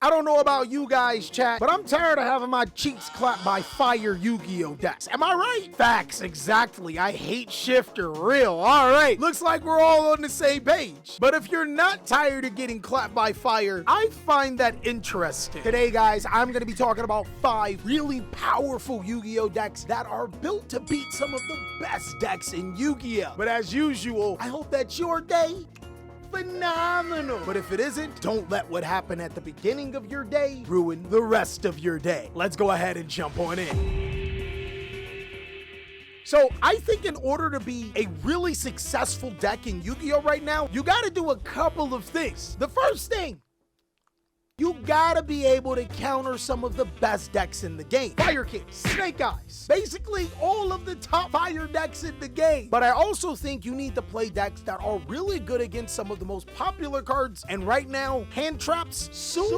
I don't know about you guys, chat, but I'm tired of having my cheeks clapped by fire Yu-Gi-Oh decks. Am I right? Facts, exactly. I hate Shifter, real. All right, looks like we're all on the same page. But if you're not tired of getting clapped by fire, I find that interesting. Today, guys, I'm gonna be talking about 5 really powerful Yu-Gi-Oh decks that are built to beat some of the best decks in Yu-Gi-Oh. But as usual, I hope that your day phenomenal. But if it isn't, don't let what happened at the beginning of your day ruin the rest of your day. Let's go ahead and jump on in. So I think in order to be a really successful deck in Yu-Gi-Oh right now, you gotta do a couple of things. The first thing, you gotta be able to counter some of the best decks in the game. Fire King, Snake Eyes, basically all of the top fire decks in the game. But I also think you need to play decks that are really good against some of the most popular cards. And right now, hand traps, super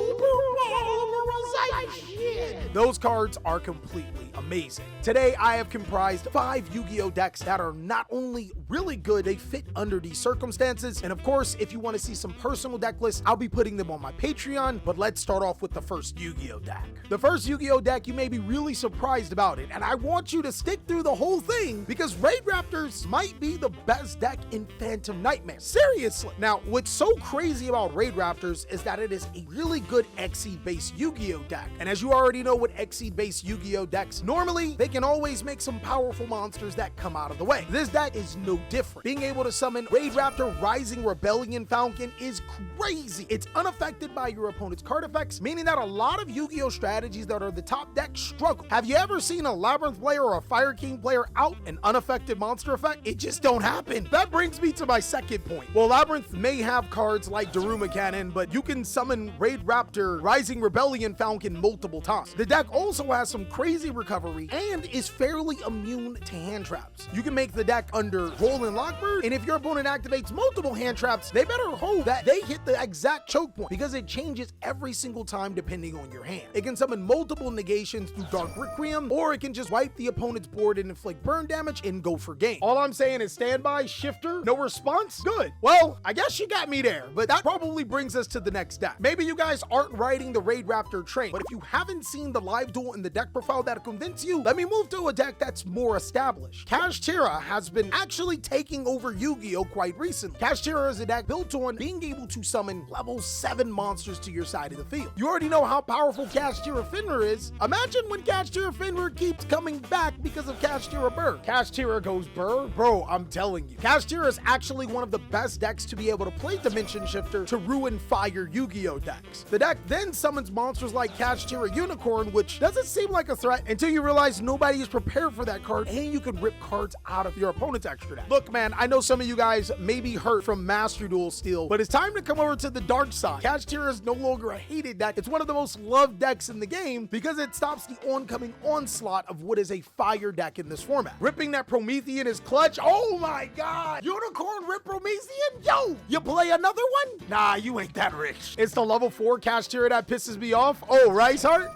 polarization. Those cards are completely amazing. Today, I have comprised 5 Yu-Gi-Oh decks that are not only really good, they fit under these circumstances. And of course, if you want to see some personal deck lists, I'll be putting them on my Patreon. But let's start off with the first Yu-Gi-Oh deck. The first Yu-Gi-Oh deck, you may be really surprised about it, and I want you to stick through the whole thing because Raid Raptors might be the best deck in Phantom Nightmare. Seriously. Now, what's so crazy about Raid Raptors is that it is a really good Xyz-based Yu-Gi-Oh deck. And as you already know with Xyz-based Yu-Gi-Oh decks, normally they can always make some powerful monsters that come out of the way. This deck is no different. Being able to summon Raid Raptor Rising Rebellion Falcon is crazy. It's unaffected by your opponent's card effects, meaning that a lot of Yu-Gi-Oh strategies that are the top deck struggle. Have you ever seen a Labyrinth player or a Fire King player out an unaffected monster effect? It just don't happen. That brings me to my second point. Well, Labyrinth may have cards like Daruma Cannon, but you can summon Raid Raptor Rising Rebellion Falcon multiple times. The deck also has some crazy recovery and is fairly immune to hand traps. You can make the deck under Roland Lockbird, and if your opponent activates multiple hand traps, they better hope that they hit the exact choke point because it changes every single time depending on your hand. It can summon multiple negations through Dark Requiem, or it can just wipe the opponent's board and inflict burn damage and go for game. All I'm saying is standby, Shifter, no response? Good. Well, I guess you got me there, but that probably brings us to the next deck. Maybe you guys aren't riding the Raid Raptor train, but if you haven't seen the live duel in the deck profile that'll convince you, let me move to a deck that's more established. Kashtira has been actually taking over Yu-Gi-Oh quite recently. Kashtira is a deck built on being able to summon level 7 monsters to your side of the field. You already know how powerful Kashtira Fenrir is. Imagine when Kashtira Fenrir keeps coming back because of Kashtira Burr. Kashtira goes Burr? Bro, I'm telling you. Kashtira is actually one of the best decks to be able to play Dimension Shifter to ruin fire Yu-Gi-Oh decks. The deck then summons monsters like Kashtira Unicorn, which doesn't seem like a threat until you realize nobody is prepared for that card and you can rip cards out of your opponent's extra deck. Look, man, I know some of you guys may be hurt from Master Duel Steel, but it's time to come over to the dark side. Kashtira is no longer a hated deck. It's one of the most loved decks in the game because it stops the oncoming onslaught of what is a fire deck in this format. Ripping that Promethean is clutch. Oh my god! Unicorn rip Promethean? Yo! You play another one? Nah, you ain't that rich. It's the level 4 Kashtira that pisses me off. Oh, Rice Heart?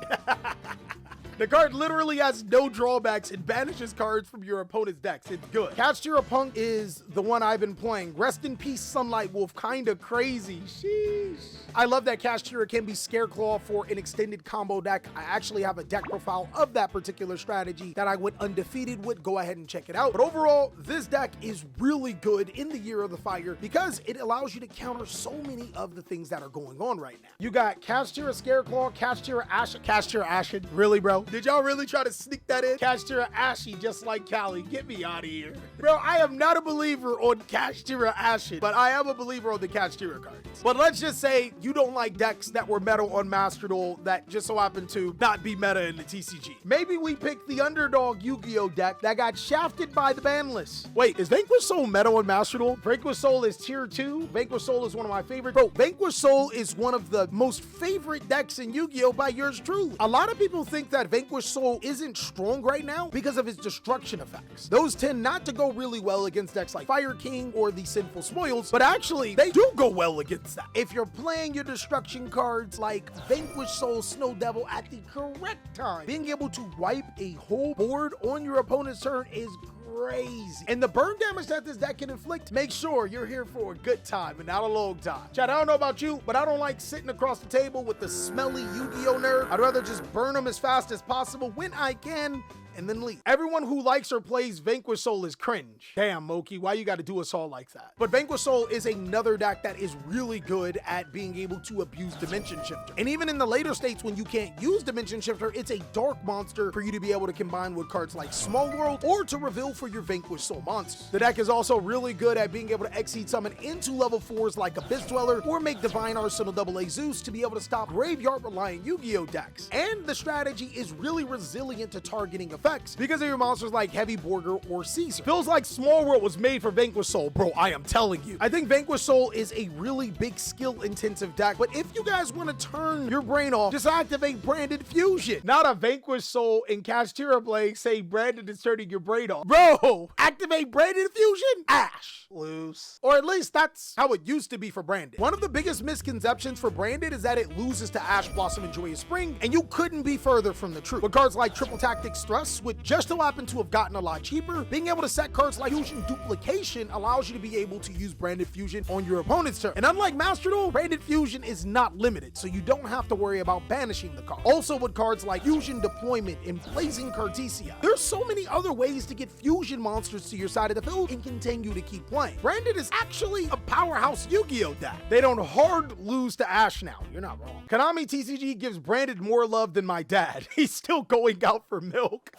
The card literally has no drawbacks and banishes cards from your opponent's decks. It's good. Kashtira Punk is the one I've been playing. Rest in peace, Sunlight Wolf. Kinda crazy. Sheesh. I love that Kashtira can be Scareclaw for an extended combo deck. I actually have a deck profile of that particular strategy that I went undefeated with. Go ahead and check it out. But overall, this deck is really good in the Year of the Fire because it allows you to counter so many of the things that are going on right now. You got Kashtira Scareclaw, Kashtira Ashen. Kashtira Ashen? Really, bro? Did y'all really try to sneak that in? Kashtira Ashy, just like Callie. Get me out of here. Bro, I am not a believer on Kashtira Ashen, but I am a believer on the Kashtira cards. But let's just say you don't like decks that were meta on Master Duel that just so happen to not be meta in the TCG. Maybe we pick the underdog Yu-Gi-Oh deck that got shafted by the ban list. Wait, is Vanquish Soul meta on Master Duel? Vanquish Soul is tier 2. Vanquish Soul is one of my favorites. Bro, Vanquish Soul is one of the most favorite decks in Yu-Gi-Oh by yours truly. A lot of people think that Vanquish Soul isn't strong right now because of its destruction effects. Those tend not to go really well against decks like Fire King or the Sinful Spoils, but actually they do go well against that. If you're playing your destruction cards like Vanquish Soul Snow Devil at the correct time, being able to wipe a whole board on your opponent's turn is crazy. And the burn damage that this deck can inflict, make sure you're here for a good time and not a long time. Chad, I don't know about you, but I don't like sitting across the table with the smelly Yu-Gi-Oh nerd. I'd rather just burn them as fast as possible when I can and then leave. Everyone who likes or plays Vanquish Soul is cringe. Damn, Moki, why you gotta do us all like that? But Vanquish Soul is another deck that is really good at being able to abuse Dimension Shifter. And even in the later states when you can't use Dimension Shifter, it's a dark monster for you to be able to combine with cards like Small World or to reveal for your Vanquish Soul monsters. The deck is also really good at being able to Exceed summon into level 4s like Abyss Dweller or make Divine Arsenal AA Zeus to be able to stop graveyard-reliant Yu-Gi-Oh decks. And the strategy is really resilient to targeting effects because of your monsters like Heavy Borger or Caesar. Feels like Small World was made for Vanquish Soul, bro, I am telling you. I think Vanquish Soul is a really big skill-intensive deck, but if you guys want to turn your brain off, just activate Branded Fusion. Not a Vanquish Soul and Catch Tira Blade say Branded is turning your brain off. Bro, activate Branded Fusion? Ash. Lose. Or at least that's how it used to be for Branded. One of the biggest misconceptions for Branded is that it loses to Ash Blossom and Joyous Spring, and you couldn't be further from the truth. With cards like Triple Tactics Thrust, which just so happen to have gotten a lot cheaper, being able to set cards like Fusion Duplication allows you to be able to use Branded Fusion on your opponent's turn. And unlike Master Duel, Branded Fusion is not limited, so you don't have to worry about banishing the card. Also with cards like Fusion Deployment and Blazing Cartesia, there's so many other ways to get fusion monsters to your side of the field and continue to keep playing. Branded is actually a powerhouse Yu-Gi-Oh deck. They don't hard lose to Ash now. You're not wrong. Konami TCG gives Branded more love than my dad. He's still going out for milk.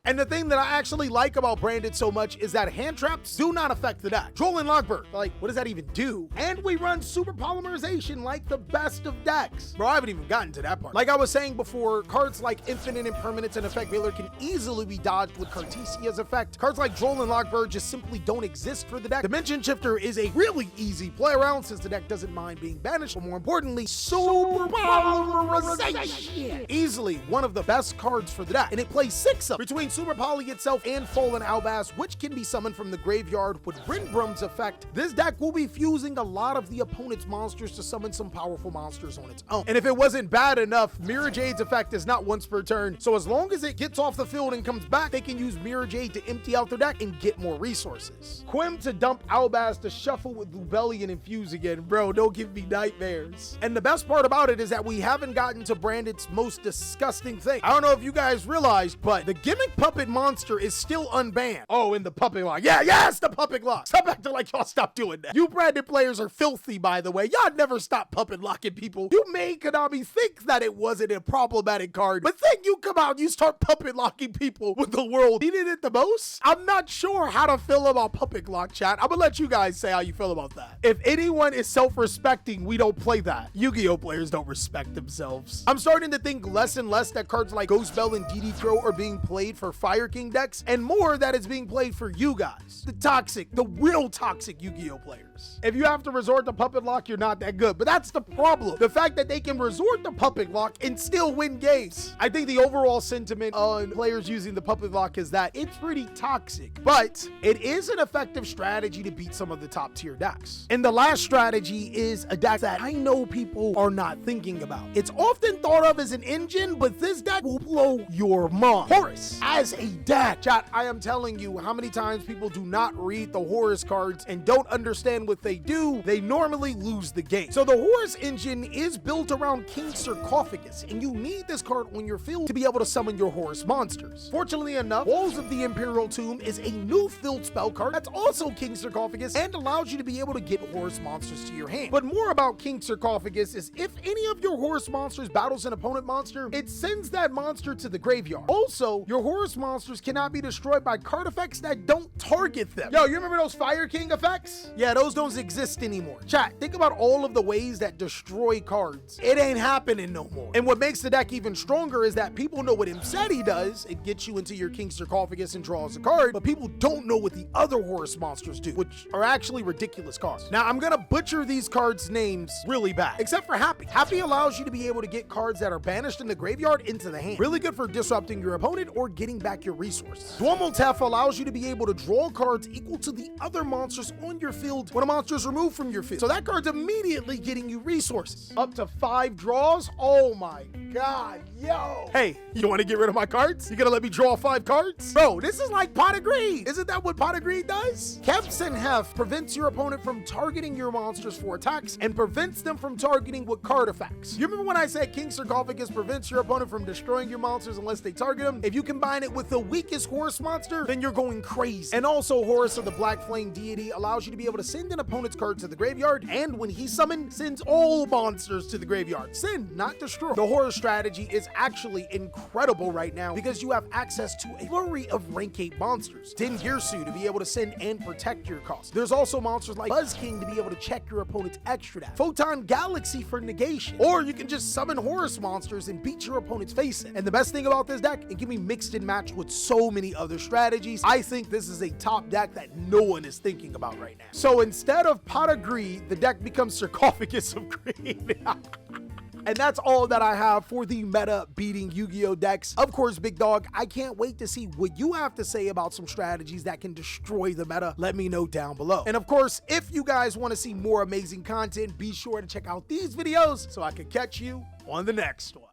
And the thing that I actually like about Branded so much is that hand traps do not affect the deck. Troll and Lockbird, like, what does that even do? And we run super polymerization like the best of decks. Bro, I haven't even gotten to that part. Like I was saying before, cards like Infinite Impermanence and Effect Veiler can easily be dodged with Cartesia's effect. Cards like Troll and Lockbird just simply don't exist for the deck. Dimension Shifter is a really easy play around since the deck doesn't mind being banished, but more importantly, super polymerization. Easily one of the best cards for the deck, and it plays 6 of them. Between Super Poly itself and Fallen Albaz, which can be summoned from the graveyard with Brynbrum's effect, this deck will be fusing a lot of the opponent's monsters to summon some powerful monsters on its own. And if it wasn't bad enough, Mirror Jade's effect is not once per turn, so as long as it gets off the field and comes back, they can use Mirror Jade to empty out their deck and get more resources. Quim to dump Albaz to shuffle with Lubellion and fuse again. Bro, don't give me nightmares. And the best part about it is that we haven't gotten to Branded's most disgusting thing. I don't know if you guys realized, but the gimmick puppet monster is still unbanned. Oh, in the puppet lock. Yeah, yes, the puppet lock. Stop acting like y'all stop doing that. You Branded players are filthy, by the way. Y'all never stop puppet locking people. You made Konami think that it wasn't a problematic card, but then you come out and you start puppet locking people with the world needed it the most. I'm not sure how to feel about puppet lock, chat. I'm gonna let you guys say how you feel about that. If anyone is self-respecting, we don't play that. Yu-Gi-Oh players don't respect themselves. I'm starting to think less and less that cards like Ghost Bell and DD Throw are being played for Fire King decks, and more that it's being played for you guys, the real toxic Yu-Gi-Oh players. If you have to resort to puppet lock, you're not that good, but that's the problem. The fact that they can resort to puppet lock and still win games. I think the overall sentiment on players using the puppet lock is that it's pretty toxic, but it is an effective strategy to beat some of the top tier decks. And the last strategy is a deck that I know people are not thinking about. It's often thought of as an engine, but this deck will blow your mind. Horus as a deck. Chat, I am telling you how many times people do not read the Horus cards and don't understand what they do. They normally lose the game. So the Horus engine is built around King Sarcophagus, and you need this card on your field to be able to summon your Horus monsters. Fortunately enough, Walls of the Imperial Tomb is a new field spell card that's also King Sarcophagus and allows you to be able to get Horus monsters to your hand. But more about King Sarcophagus is if any of your Horus monsters battles an opponent monster, it sends that monster to the graveyard. Also, your Horus monsters cannot be destroyed by card effects that don't target them. Yo, you remember those Fire King effects? Yeah, those don't exist anymore. Chat, think about all of the ways that destroy cards. It ain't happening no more. And what makes the deck even stronger is that people know what Imseti does. It gets you into your King Sarcophagus and draws a card, but people don't know what the other Horus monsters do, which are actually ridiculous cards. Now, I'm gonna butcher these cards' names really bad, except for Happy. Happy allows you to be able to get cards that are banished in the graveyard into the hand. Really good for disrupting your opponent or getting taking back your resources. Dual Tef allows you to be able to draw cards equal to the other monsters on your field when a monster is removed from your field. So that card's immediately getting you resources. Up to 5 draws? Oh my God, yo. Hey, you want to get rid of my cards? You gonna let me draw 5 cards? Bro, this is like Pot of Greed. Isn't that what Pot of Greed does? Keps and Heft prevents your opponent from targeting your monsters for attacks and prevents them from targeting with card effects. You remember when I said King Sarcophagus prevents your opponent from destroying your monsters unless they target them? If you combine it with the weakest Horus monster, then you're going crazy. And also, Horus of the Black Flame Deity allows you to be able to send an opponent's card to the graveyard, and when he's summoned, sends all monsters to the graveyard. Send, not destroy. The Horus strategy is actually incredible right now because you have access to a flurry of rank 8 monsters. Din Girsu to be able to send and protect your cost. There's also monsters like Buzz King to be able to check your opponent's extra deck. Photon Galaxy for negation. Or you can just summon Horus monsters and beat your opponent's face in. And the best thing about this deck, it can be mixed and matched with so many other strategies. I think this is a top deck that no one is thinking about right now. So instead of Pot of Greed, the deck becomes Sarcophagus of Greed. And that's all that I have for the meta beating Yu-Gi-Oh decks. Of course, big dog, I can't wait to see what you have to say about some strategies that can destroy the meta. Let me know down below. And of course, if you guys want to see more amazing content, be sure to check out these videos so I can catch you on the next one.